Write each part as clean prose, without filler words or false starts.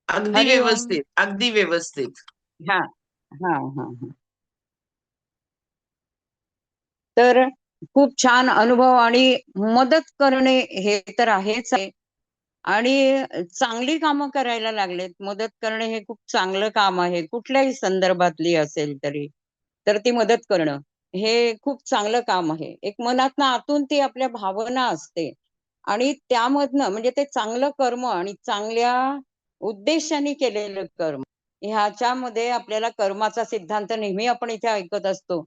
अगदी हरिओम. व्यवस्थित, अगदी व्यवस्थित. हा हा हा हा. तर खूप छान अनुभव आणि मदत करणे हे तर आहेच आहे. आणि चांगली कामं करायला लागलेत. मदत करणे हे खूप चांगलं काम आहे, कुठल्याही संदर्भातली असेल तरी. तर ती मदत करणं हे खूप चांगलं काम आहे. एक मनातनं आतून ती आपल्या भावना असते आणि त्यामधनं म्हणजे ते चांगलं कर्म आणि चांगल्या उद्देशाने केलेलं कर्म, ह्याच्यामध्ये आपल्याला कर्माचा सिद्धांत नेहमी आपण इथे ऐकत असतो,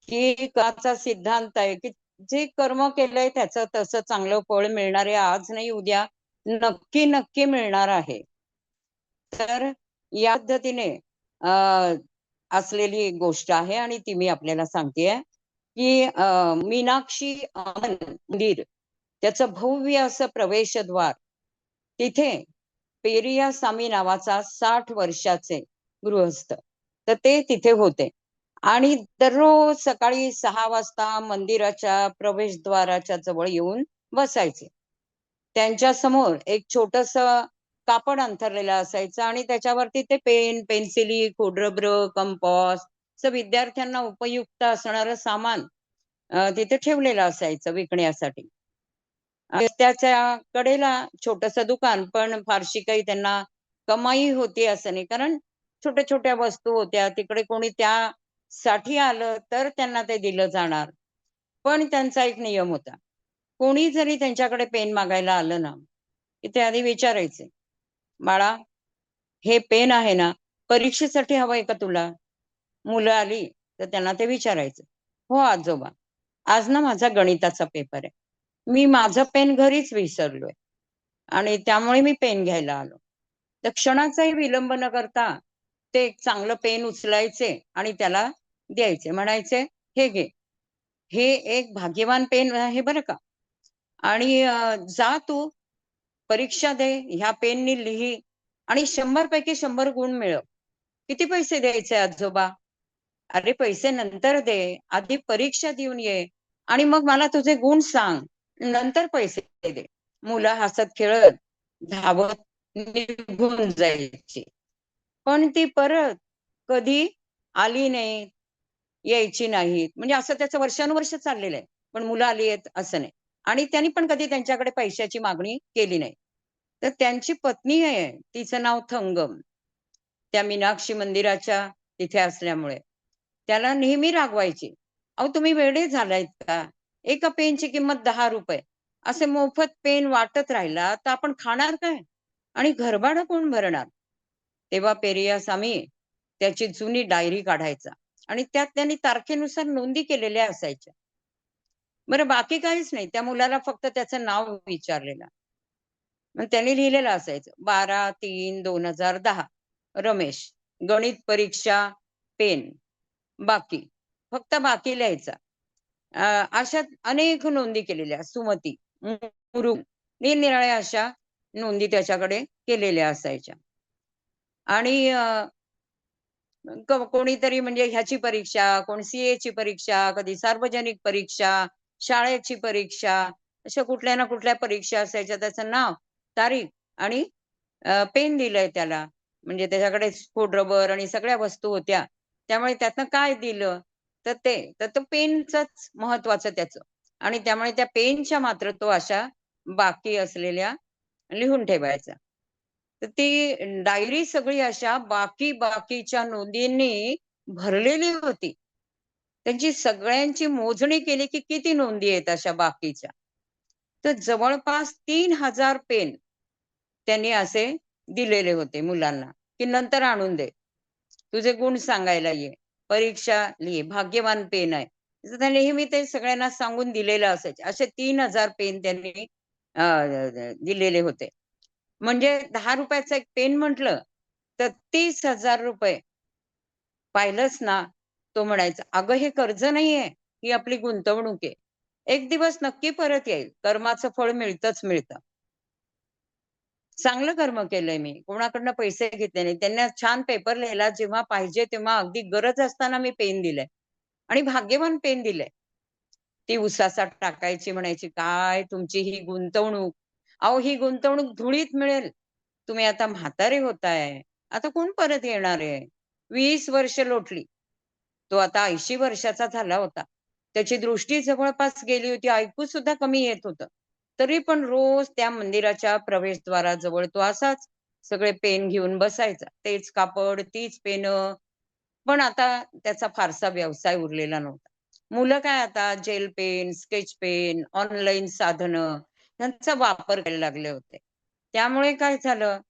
की काचा सिद्धांत आहे की जे कर्म केलंय त्याचं तसं चांगलं फळ मिळणार आहे, आज नाही उद्या नक्की नक्की मिळणार आहे. तर या पद्धतीने अ, असलेली एक गोष्ट आहे आणि ती मी आपल्याला सांगतेय, की मीनाक्षी मंदिर, त्याचं भव्य असं प्रवेशद्वार, तिथे पेरियासामी नावाचा 60 वर्षाचे गृहस्थ, तर ते तिथे होते आणि दररोज सकाळी 6 वाजता मंदिराच्या प्रवेशद्वाराच्या जवळ येऊन बसायचे. त्यांच्या समोर एक छोटस कापड अंथरलेलं असायचं आणि त्याच्यावरती ते पेन, पेन्सिली, खोडरबर, कंपॉस, असं विद्यार्थ्यांना उपयुक्त असणारं सामान तिथे ठेवलेलं असायचं विकण्यासाठी. त्याच्या कडेला छोटस दुकान, पण फारशी काही त्यांना कमाई होती असं नाही, कारण छोट्या छोट्या वस्तू होत्या. तिकडे कोणी त्यासाठी आलं तर त्यांना ते दिलं जाणार. पण त्यांचा एक नियम होता, कोणी जरी त्यांच्याकडे पेन मागायला आलं ना, की ते आधी विचारायचे, बाळा, हे पेन आहे ना, परीक्षेसाठी हवंय का तुला? मुलं आली तर त्यांना ते विचारायचं, हो आजोबा, आज ना माझा गणिताचा पेपर आहे, मी माझं पेन घरीच विसरलोय आणि त्यामुळे मी पेन घ्यायला आलो. तर क्षणाचाही विलंब न करता ते एक चांगलं पेन उचलायचे आणि त्याला द्यायचे, म्हणायचे, हे घे, हे एक भाग्यवान पेन आहे बरं का, आणि जा तू परीक्षा दे, ह्या पेननी लिही आणि 100 पैकी 100 गुण मिळव. किती पैसे द्यायचे आजोबा? अरे पैसे नंतर दे, आधी परीक्षा देऊन ये आणि मग मला तुझे गुण सांग, नंतर पैसे दे. मुलं हसत खेळत धावत निघून जायची, पण ती परत कधी आली नाही, यायची नाहीत. म्हणजे असं त्याचं वर्षानुवर्ष चाललेलं आहे, पण मुलं आली आहेत असं नाही. आणि त्यांनी पण कधी त्यांच्याकडे पैशाची मागणी केली नाही. तर त्यांची पत्नी आहे, तिचं नाव थंगम, त्या मीनाक्षी मंदिराच्या तिथे असल्यामुळे त्याला नेहमी रागवायची. अहो तुम्ही वेडे झालायत का? एका पेनची किंमत 10 रुपये. असे मोफत पेन वाटत राहिला तर आपण खाणार काय? आणि घरभाडं कोण भरणार? तेव्हा पेरियासामी त्याची जुनी डायरी काढायचा आणि त्यात त्यांनी तारखेनुसार नोंदी केलेल्या असायच्या. बरं बाकी काहीच नाही. त्या मुलाला फक्त त्याचं नाव विचारलेलं. मग त्यांनी लिहिलेलं असायचं, 12/3/2010 रमेश, गणित परीक्षा, पेन, बाकी. फक्त बाकी लिहायचा. अशा अनेक नोंदी केलेल्या. सुमती, मुरुम, निरनिराळ्या अशा नोंदी त्याच्याकडे केलेल्या असायच्या. आणि कोणीतरी म्हणजे ह्याची परीक्षा, कोण सीए ची परीक्षा, कधी सार्वजनिक परीक्षा, शाळेची परीक्षा, अशा कुठल्या ना कुठल्या परीक्षा असायच्या. त्याचं नाव, तारीख आणि पेन दिलंय त्याला. म्हणजे त्याच्याकडे खोडरबर आणि सगळ्या वस्तू होत्या. त्यामुळे त्यातनं काय दिलं, तर तो पेनचंच महत्वाचं त्याचं. आणि त्यामुळे त्या पेनच्या मात्र तो अशा बाकी असलेल्या लिहून ठेवायचा. तर ती डायरी सगळी अशा बाकीच्या नोंदींनी भरलेली होती. त्यांची सगळ्यांची मोजणी केली की किती नोंदी आहेत अशा बाकीच्या. तर जवळपास 3000 पेन त्यांनी असे दिलेले होते मुलांना, की नंतर आणून दे. तुझे गुण सांगायला ये. परीक्षा लिही. भाग्यवान पेन आहे. तर त्या नेहमी ते सगळ्यांना सांगून दिलेलं असायचे. असे 3000 पेन त्यांनी दिलेले होते. म्हणजे 10 रुपयाचा एक पेन म्हटलं, तर 30,000 रुपये. पाहिलंच ना, तो म्हणायचा, "अगं हे कर्ज नाहीये, ही आपली गुंतवणूक आहे. एक दिवस नक्की परत येईल. कर्माचं फळ मिळतंच मिळतं." चांगलं कर्म केलंय मी. कोणाकडनं पैसे घेतले नाही. त्यांना छान पेपर लिहायला जेव्हा पाहिजे तेव्हा अगदी गरज असताना मी पेन दिलंय आणि भाग्यवान पेन दिलंय. ती उसासात टाकायची, म्हणायची, "काय तुमची ही गुंतवणूक? अहो ही गुंतवणूक धुळीत मिळेल. तुम्ही आता म्हातारे होताय. आता कोण परत येणार आहे? 20 वर्ष लोटली. तो आता 80 वर्षाचा झाला होता. त्याची दृष्टी जवळपास गेली होती. ऐकू सुद्धा कमी येत होतं. तरी पण रोज त्या मंदिराच्या प्रवेशद्वाराजवळ तो असाच सगळे पेन घेऊन बसायचा. तेच कापड, तीच पेनं. पण आता त्याचा फारसा व्यवसाय उरलेला नव्हता. मुलं काय आता gel pen, sketch pen, online साधनं यांचा वापर करायला लागले होते. त्यामुळे काय झालं.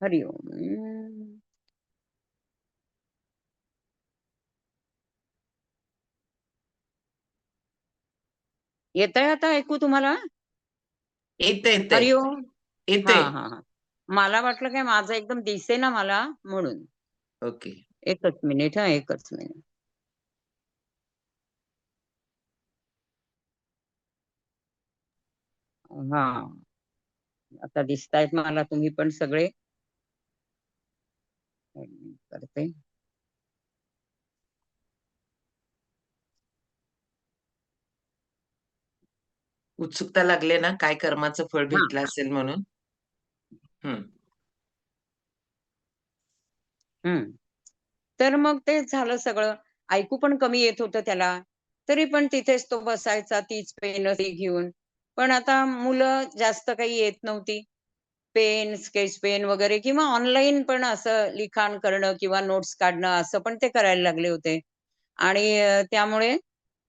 हरी ओम. येतंय आता ऐकू तुम्हाला? येतंय येतंय हरी ओम. येतंय. हां, हां, हां. मला वाटलं काय माझं एकदम दिसेना मला म्हणून. ओके. एकच मिनिट हां, एकच मिनिट. हां, आता दिसतायत मला तुम्ही पण सगळे. एक मिनिट करते. उत्सुकता लागली ना, काय कर्माचं फळ हां, भेटलं असेल म्हणून? हं. हं. तर मग तेच झालं सगळं. ऐकू पण कमी येत होतं त्याला. तरी पण तिथेच तो बसायचा तीच पेन ती घेऊन. पण आता मुलं जास्त काही येत नव्हती. पेन, स्केच पेन वगैरे किंवा ऑनलाईन पण असं लिखाण करणं किंवा नोट्स काढणं असं पण ते करायला लागले होते. आणि त्यामुळे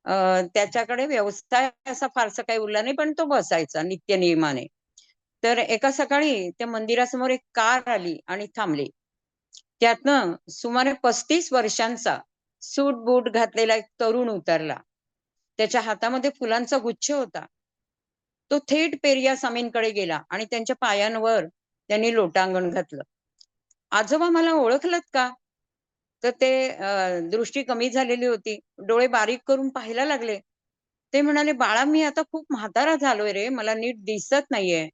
अ, त्याच्याकडे व्यवसाय असा फारसा काही उरला नाही, पण तो बसायचा नित्यनेमाने. तर एका सकाळी त्या मंदिरासमोर एक कार आली आणि थांबली. त्यातनं सुमारे 35 वर्षांचा सूट-बूट घातलेला एक तरुण उतरला. त्याच्या हातामध्ये फुलांचा गुच्छ होता. तो थेट पेरिया स्वामींकडे गेला आणि त्यांच्या पायांवर त्यांनी लोटांगण घातलं. "आजोबा मला ओळखलत का?" तर ते दृष्टी कमी झालेली होती. डोळे बारीक करून पाहायला लागले. ते म्हणाले, "बाळा मी आता खूप म्हातारा झालोय रे, मला नीट दिसत नाहीये."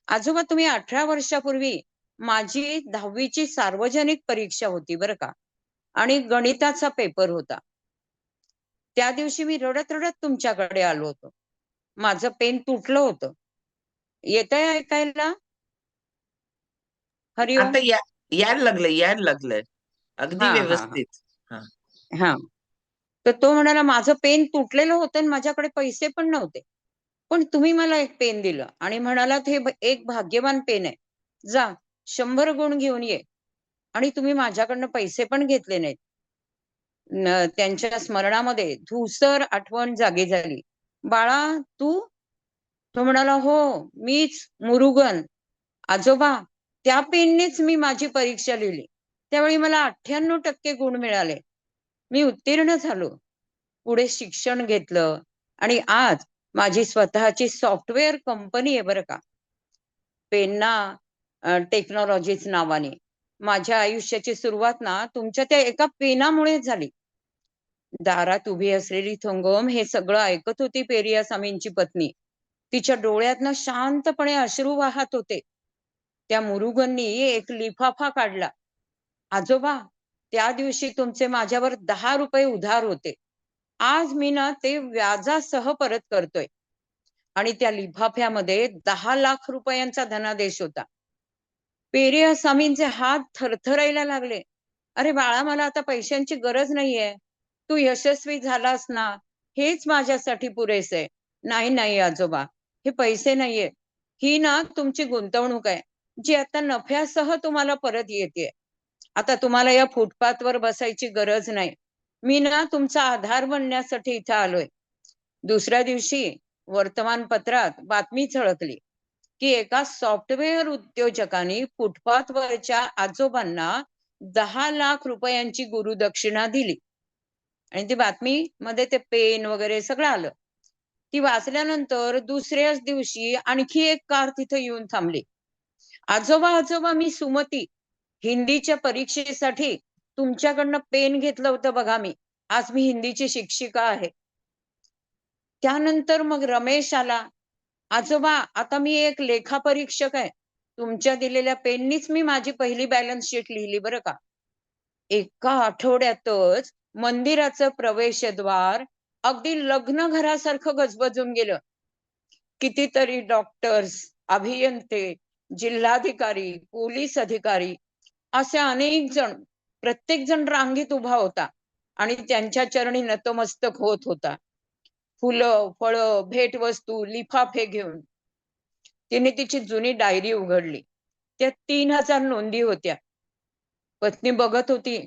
"आजोबा तुम्ही 18 वर्षापूर्वी माझी 10वी ची सार्वजनिक परीक्षा होती बरं का आणि गणिताचा पेपर होता. त्या दिवशी मी रडत-रडत तुमच्याकडे आलो होतो. माझं पेन तुटलं होतं. येतंय ऐकायला? हरी आता यायला लागलंय, यायला लागलंय. अगदी हां, हां, हां. व्यवस्थित. हां. हां. तर तो म्हणाला, "माझं पेन तुटलेलं होतं आणि माझ्याकडे पैसे पण नव्हते. पण तुम्ही मला एक पेन दिलं आणि म्हणालात, हे एक भाग्यवान पेन आहे. जा 100 गुण घेऊन ये." आणि तुम्ही माझ्याकडनं पैसे पण घेतले नाहीत. त्यांच्या स्मरणामध्ये धूसर आठवण जागी झाली. "बाळा तू?" तो म्हणाला, "हो, मीच मुरुगन. आजोबा, त्या पेननेच मी माझी परीक्षा लिहिली. त्यावेळी मला 98% गुण मिळाले. मी उत्तीर्ण झालो. पुढे शिक्षण घेतलं आणि आज माझी स्वतःची सॉफ्टवेअर कंपनी आहे बरं का. पेन्ना टेक्नॉलॉजीज नावाने. माझ्या आयुष्याची सुरुवात ना तुमच्या त्या एका पेनामुळेच झाली." दारात उभी असलेली थोंगम हे सगळं ऐकत होती पेरिया स्वामींची पत्नी. तिच्या डोळ्यातनं शांतपणे अश्रू वाहत होते. त्या मुरुगननी एक लिफाफा काढला. "आजोबा, त्या दिवशी तुमचे माझ्यावर ₹10 उधार होते. आज मी ना ते व्याजासह परत करतोय." आणि त्या लिफाफ्यामध्ये ₹10,00,000 धनादेश होता. पेरिया स्वामींचे हात थरथरायला लागले. "अरे बाळा, मला आता पैशांची गरज नाहीये. तू यशस्वी झालास ना, हेच माझ्यासाठी पुरेसं आहे." "नाही, नाही आजोबा, हे पैसे नाहीये. ही ना तुमची गुंतवणूक आहे, जी आता नफ्यासह तुम्हाला परत येतेय. आता तुम्हाला या फुटपाथवर बसायची गरज नाही. मी ना तुमचा आधार बनण्यासाठी इथं आलोय." दुसऱ्या दिवशी वर्तमानपत्रात बातमी झळकली, की एका सॉफ्टवेअर उद्योजकाने फुटपाथवरच्या आजोबांना ₹10,00,000 गुरुदक्षिणा दिली. आणि ती बातमीमध्ये ते पेन वगैरे सगळं आलं. ती वाचल्यानंतर दुसऱ्याच दिवशी आणखी एक कार तिथे येऊन थांबली. "आजोबा, आजोबा, मी सुमती. हिंदीच्या परीक्षेसाठी तुमच्याकडनं पेन घेतलं होतं बघा मी. आज मी हिंदीची शिक्षिका आहे." त्यानंतर मग रमेश आला. "आजोबा, आता मी एक लेखापरीक्षक आहे. तुमच्या दिलेल्या पेननीच मी माझी पहिली बॅलन्स शीट लिहिली बरं का." एका आठवड्यातच मंदिराचं प्रवेशद्वार अगदी लग्न घरासारखं गजबजून गेलं. कितीतरी डॉक्टर्स, अभियंते, जिल्हाधिकारी, पोलीस अधिकारी असे अनेक जण, प्रत्येक जण रांगेत उभा होता आणि त्यांच्या चरणी नतमस्तक होत होता. फुलं, फळं, भेटवस्तू, लिफाफे घेऊन तिने तिची जुनी डायरी उघडली. त्यात 3,000 नोंदी होत्या. पत्नी बघत होती.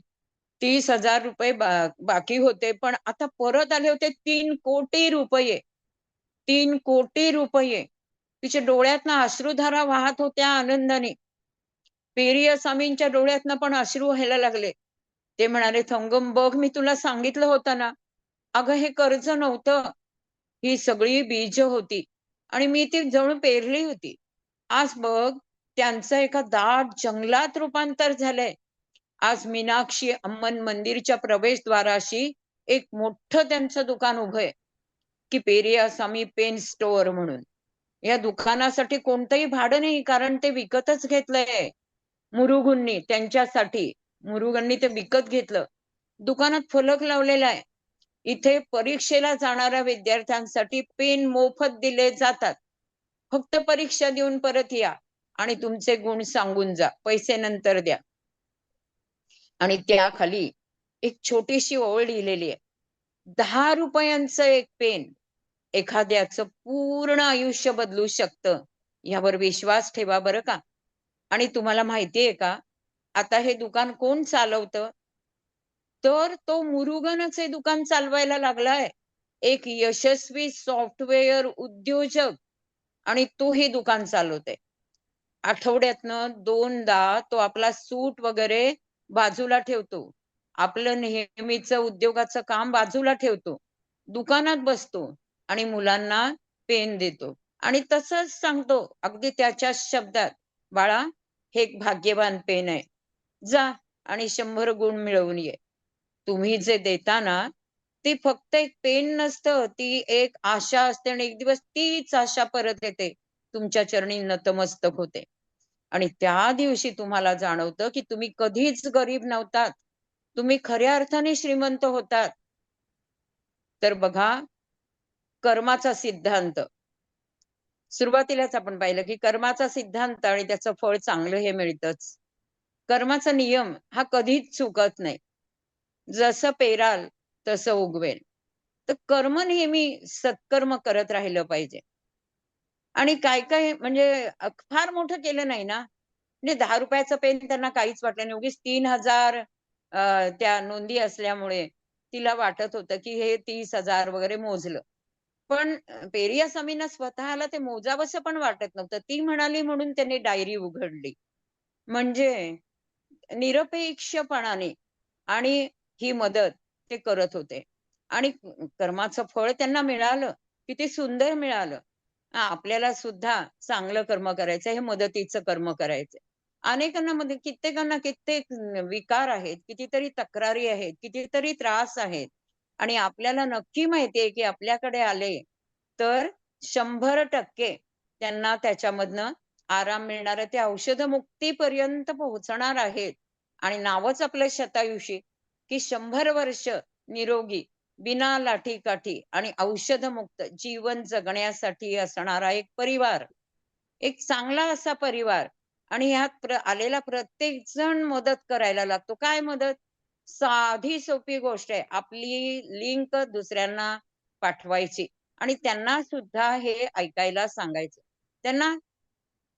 30,000 रुपये बाकी होते, पण आता परत आले होते 3 कोटी रुपये. 3 कोटी रुपये. तिच्या डोळ्यातनं अश्रुधारा वाहत होत्या आनंदाने. पेरिया स्वामींच्या डोळ्यातनं पण अश्रू व्हायला लागले. ते म्हणाले, "थंगम बघ, मी तुला सांगितलं होतं ना, अगं हे कर्ज नव्हतं. ही सगळी बीज होती आणि मी ती जणू पेरली होती. आज बघ, त्यांचं एका दाट जंगलात रूपांतर झालंय. आज मीनाक्षी अम्मन मंदिरच्या प्रवेशद्वाराशी एक मोठं त्यांचं दुकान उभं आहे, की पेरियासामी पेन स्टोअर म्हणून. या दुकानासाठी कोणतंही भाडं नाही, कारण ते विकतच घेतलंय मुरुगननी त्यांच्यासाठी. मुरुगननी ते विकत घेतलं. दुकानात फलक लावलेला आहे. इथे परीक्षेला जाणाऱ्या विद्यार्थ्यांसाठी पेन मोफत दिले जातात. फक्त परीक्षा देऊन परत या आणि तुमचे गुण सांगून जा. पैसे नंतर द्या. आणि त्याखाली एक छोटीशी ओळ लिहिलेली आहे. 10 रुपयांचं एक पेन एखाद्याचं पूर्ण आयुष्य बदलू शकतं. यावर विश्वास ठेवा बरं का. आणि तुम्हाला माहितीये का, आता हे दुकान कोण चालवतं? तर तो मुरुगनच हे दुकान चालवायला लागलाय. एक यशस्वी सॉफ्टवेअर उद्योजक आणि तो हे दुकान चालवतोय. आठवड्यातनं 2दा तो आपला सूट वगैरे बाजूला ठेवतो. आपलं नेहमीचं उद्योगाचं काम बाजूला ठेवतो. दुकानात बसतो आणि मुलांना पेन देतो आणि तसंच सांगतो अगदी त्याच्याच शब्दात, "बाळा, हे एक भाग्यवान पेन आहे. जा आणि 100 गुण मिळवून ये." तुम्ही जे देता ना, ती फक्त एक पेन नसतं, ती एक आशा असते आणि एक दिवस तीच आशा परत येते. तुमच्या चरणी नतमस्तक होते. आणि त्या दिवशी तुम्हाला जाणवतं, की तुम्ही कधीच गरीब नव्हतात. तुम्ही खऱ्या अर्थाने श्रीमंत होतात. तर बघा, कर्माचा सिद्धांत. सुरुवातीलाच आपण पाहिलं, की कर्माचा सिद्धांत आणि त्याचं फळ चांगलं हे मिळतंच. कर्माचा नियम हा कधीच चुकत नाही. जसं पेराल तसं उगवेल. तर कर्म नेहमी सत्कर्म करत राहिलं पाहिजे. आणि काय-काय म्हणजे फार मोठं केलं नाही ना, म्हणजे ₹10 पेन त्यांना काहीच वाटलं नाही. उगीच 3,000 त्या नोंदी असल्यामुळे तिला वाटत होतं, की हे 30,000 वगैरे मोजलं. पण पेरिया स्वामींना स्वतःला ते मोजावसं पण वाटत नव्हतं. ती म्हणाली म्हणून त्यांनी डायरी उघडली. म्हणजे निरपेक्षपणाने आणि ही मदत ते करत होते. आणि कर्माचं फळ त्यांना मिळालं. किती सुंदर मिळालं. आपल्याला सुद्धा चांगलं कर्म करायचं हे मदतीचं कर्म करायचंय. अनेकांना मध्ये कित्येकांना कित्येक विकार आहेत, कितीतरी तक्रारी आहेत, कितीतरी त्रास आहेत आणि आपल्याला नक्की माहिती आहे, की आपल्याकडे आले तर 100% त्यांना त्याच्यामधनं आराम मिळणार आहे. ते औषध मुक्तीपर्यंत पोहोचणार आहेत. आणि नावच आपलं शतायुषी, की 100 वर्ष निरोगी, बिना लाठीकाठी आणि औषधमुक्त जीवन जगण्यासाठी असणारा एक परिवार. एक चांगला असा परिवार आणि ह्यात आलेला प्रत्येक जण मदत करायला लागतो. काय मदत? साधी सोपी गोष्ट आहे. आपली लिंक दुसऱ्यांना पाठवायची आणि त्यांना सुद्धा हे ऐकायला सांगायचं. त्यांना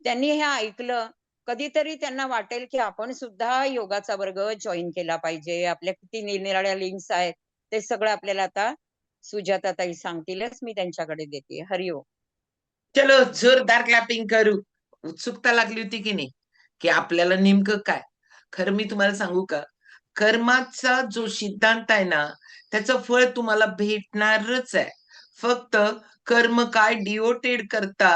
त्यांनी हे ऐकलं, कधीतरी त्यांना वाटेल, की आपण सुद्धा योगाचा वर्ग जॉइन केला पाहिजे. आपल्या किती निरनिराळ्या लिंक्स आहेत, ते सगळं आपल्याला आता सुजाताताई सांगतीलच. मी त्यांच्याकडे देते. हरी ओम. चलो जोरदार क्लॅपिंग करू. उत्सुकता लागली होती की नाही, की आपल्याला नेमकं काय? खरं मी तुम्हाला सांगू का? कर्माचा जो सिद्धांत आहे ना, त्याचं फळ तुम्हाला भेटणारच आहे. फक्त कर्म काय डिओटेड करता,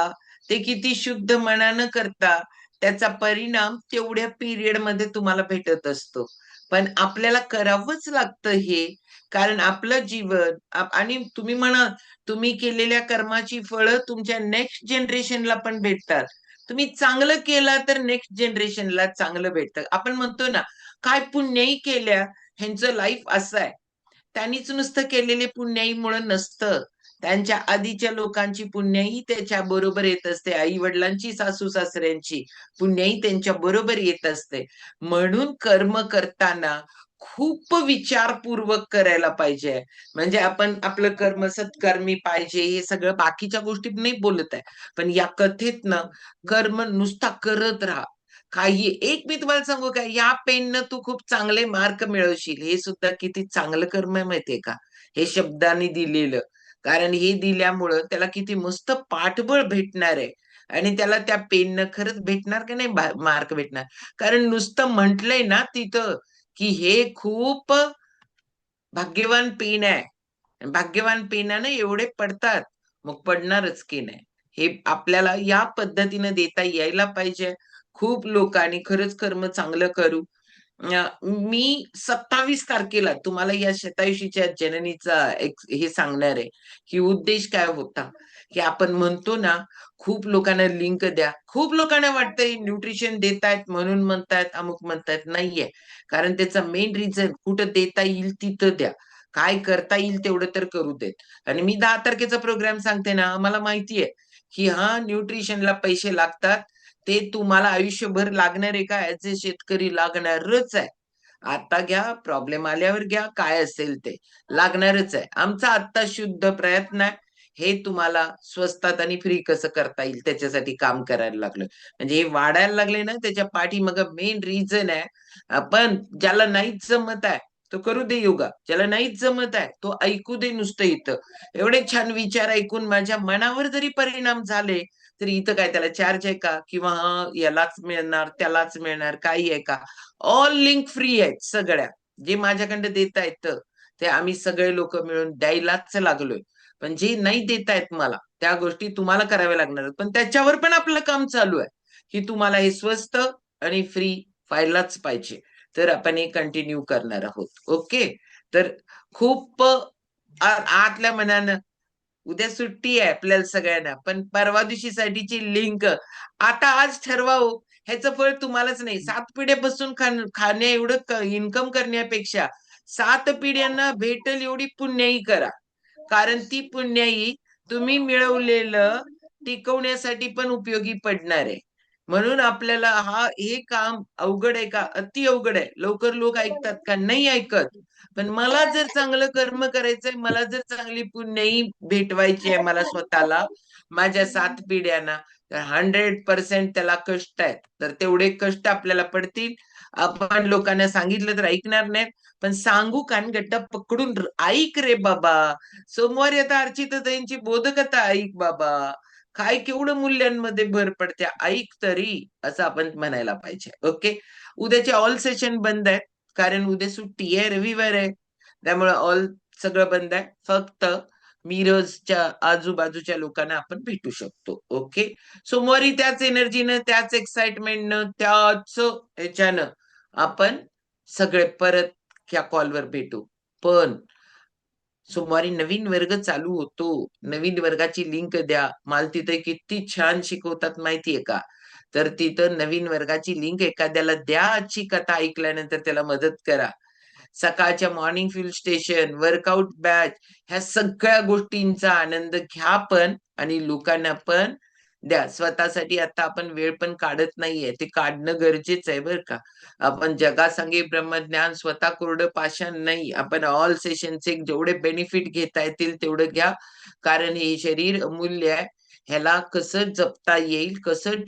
ते किती शुद्ध मनानं करता, त्याचा परिणाम तेवढ्या पिरियडमध्ये तुम्हाला भेटत असतो. पण आपल्याला करावंच लागतं हे, कारण आपलं जीवन आणि तुम्ही म्हणा तुम्ही केलेल्या कर्माची फळं तुमच्या नेक्स्ट जनरेशनला पण भेटतात. तुम्ही चांगलं केलं तर नेक्स्ट जनरेशनला चांगलं भेटतं. आपण म्हणतो ना, काय पुण्याई केल्या ह्यांचं लाईफ असं आहे. त्यांनीच नुसतं केलेले पुण्याईमुळं नसतं. त्यांच्या आधीच्या लोकांची पुण्याई त्याच्या बरोबर येत असते, आई वडिलांची, सासू सासऱ्यांची पुण्याई त्यांच्या बरोबर येत असते. म्हणून कर्म करताना खूप विचारपूर्वक करायला पाहिजे. म्हणजे आपण आपलं कर्म सत्कर्मी पाहिजे हे सगळं बाकीच्या गोष्टी नाही बोलत आहे, पण या कथेत ना कर्म नुसता करत राहा. काही एक मी तुम्हाला सांगू का, या पेननं तू खूप चांगले मार्क मिळवशील, हे सुद्धा किती चांगलं कर्म आहे माहितीये का, हे शब्दांनी दिलेलं. कारण हे दिल्यामुळं त्याला किती मस्त पाठबळ भेटणार आहे आणि त्याला त्या पेननं खरंच भेटणार की नाही मार्क भेटणार. कारण नुसतं म्हटलंय ना तिथं की हे खूप भाग्यवान पेन आहे. भाग्यवान पेनानं एवढे पडतात, मग पडणारच की नाही. हे आपल्याला या पद्धतीनं देता यायला पाहिजे. खूप लोकांनी खरंच कर्म चांगलं करू. मी 27 तारखेला तुम्हाला या शतायुषीच्या जननीचा एक हे सांगणार आहे, की उद्देश काय होता, की आपण म्हणतो ना, खूप लोकांना लिंक द्या. खूप लोकांना वाटतंय न्यूट्रिशन देतायत म्हणून म्हणतायत, अमुक म्हणतायत. नाहीये. कारण त्याचा मेन रिझन कुठं देता येईल तिथं द्या. काय करता येईल तेवढं तर करू देत. आणि मी 10 तारखेचा प्रोग्राम सांगते ना, आम्हाला माहिती आहे, की हां, न्यूट्रिशनला पैसे लागतात. ते तुम्हाला आयुष्यभर लागणार आहे का? ॲज अ शेतकरी लागणारच आहे. आता घ्या, प्रॉब्लेम आल्यावर घ्या, काय असेल ते. लागणारच आहे. आमचा आत्ता शुद्ध प्रयत्न आहे, हे तुम्हाला स्वस्तात आणि फ्री कसं करता येईल त्याच्यासाठी काम करायला लागलोय. म्हणजे हे वाढायला लागले ना, त्याच्या पाठीमागं मेन रिझन आहे. पण ज्याला नाहीच जमत आहे, तो करू दे योगा. ज्याला नाहीच जमत आहे, तो ऐकू दे नुसतं इथं. एवढे छान विचार ऐकून माझ्या मनावर जरी परिणाम झाले, तरी इथं काय त्याला चार्ज आहे का? किंवा यालाच मिळणार, त्यालाच मिळणार, काही आहे का? ऑल लिंक फ्री आहेत सगळ्या. जे माझ्याकडनं देतायत ते आम्ही सगळे लोकं मिळून द्यायलाच लागलोय. पण जे नाही देतायत मला, त्या गोष्टी तुम्हाला कराव्या लागणार आहेत. पण त्याच्यावर पण आपलं काम चालू आहे, की तुम्हाला हे स्वस्त आणि फ्री व्हायलाच पाहिजे. तर आपण हे कंटिन्यू करणार आहोत. ओके. तर खूप आतल्या मनानं उद्या सुट्टी आहे आपल्याला सगळ्यांना. पण परवा दिवशीसाठीची लिंक आता आज ठरवा हो. ह्याचं फळ तुम्हालाच नाही. 7 पिढ्या बसून खाण्या एवढं इन्कम करण्यापेक्षा 7 पिढ्यांना भेटेल एवढी पुण्याई करा. कारण ती पुण्याई तुम्ही मिळवलेलं टिकवण्यासाठी पण उपयोगी पडणार आहे. म्हणून आपल्याला हे काम अवघड आहे का? अति अवघड आहे. लवकर लोक ऐकतात का? नाही ऐकत. पण मला जर चांगलं कर्म करायचंय, मला जर चांगली पुण्याई भेटवायची आहे मला स्वतःला, माझ्या 7 पिढ्यांना, तर 100% त्याला कष्ट आहेत. तर तेवढे कष्ट आपल्याला पडतील. आपण लोकांना सांगितलं तर ऐकणार नाहीत. पण सांगू कानगट्ट पकडून ऐक रे बाबा. सोमवारी आता अर्चिताताईंची बोधकथा ऐक बाबा. काय केवढं मूल्यांमध्ये भर पडते ऐक तरी, असं आपण म्हणायला पाहिजे. ओके. उद्याचे ऑल सेशन बंद आहेत. कारण उद्या सुट्टी आहे, रविवार आहे. त्यामुळे ऑल सगळं बंद आहे. फक्त मिरजच्या आजूबाजूच्या लोकांना आपण भेटू शकतो. ओके. सोमवारी त्याच एनर्जीनं, त्याच एक्साइटमेंटनं, त्याच ह्याच्यानं आपण सगळे परत ह्या कॉलवर भेटू. पण सोमवारी नवीन वर्ग चालू होतो. नवीन वर्गाची लिंक द्या. मला तिथे किती छान शिकवतात माहितीये का? तर तिथं नवीन वर्गाची लिंक एखाद्याला द्या. आजची कथा ऐकल्यानंतर त्याला मदत करा. सकाळच्या morning fuel station, workout batch ह्या सगळ्या गोष्टींचा आनंद घ्या पण आणि लोकांना पण द्या. स्वतःसाठी आता आपण वेळ पण काढत नाहीये. ते काढणं गरजेचं आहे बरं का. आपण जगासंगे ब्रह्मज्ञान, स्वतः कोरडं पाषाण नाही. आपण ऑल सेशनचे जेवढे बेनिफिट घेता येतील तेवढं घ्या. कारण हे शरीर अमूल्य आहे. ह्याला कसं जपता येईल, कसं